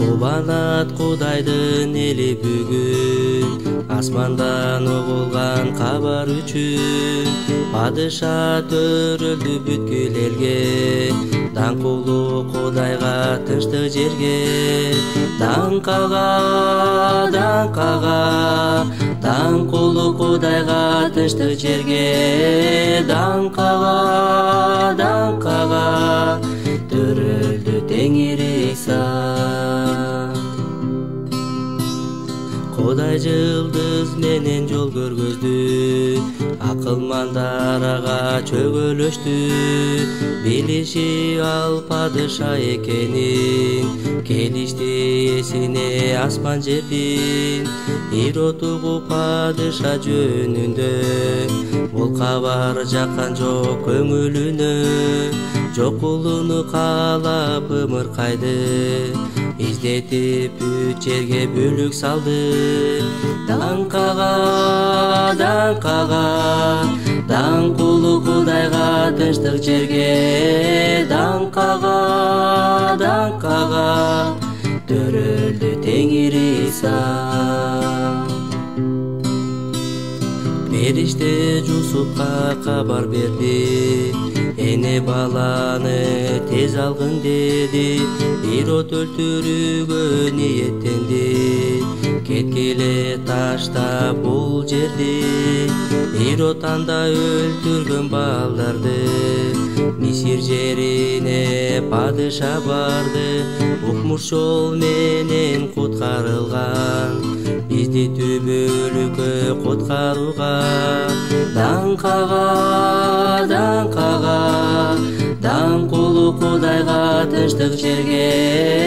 Кубанат Кудайдын эли бүгүн, асмандан угулган кабар үчүн. Падыша төрөлдү бүткүл элге, даңкулуу Кудайга тынчтык жерге. Даңкага, даңкулуу Кудайга тынчтык жерге. Даңкага, төрөлдү Теңир Иса. Кудай жылдыз менен жол көргөздү, акылмандар ага чөгөлөштү. Билиши ал падыша экенин, келишти эсине асман жердин. Ирод угуп падыша жөнүндө, бул кабар жаккан жок көңүлүнө. Жокулууну каалап ымыркайды, издетип бүт жерге бүлүк салды. Даңкага, даңкулуу Кудайга тынчтык жерге. Даңкага, төрөлдү Теңир Иса. Периште Жусупка кабар берди, эне баланы тез алгын деди. Ирод өлтүрүүгө ниеттенди, кеткиле таштап бул жерди. Ирод анда өлтүргөн балдарды, Мисир жерине падыша барды. Укмуш жол менен куткарылган, бизди түбөлүккө куткарууга. Даңкага, даңкулуу Кудайга тынчтык жерге.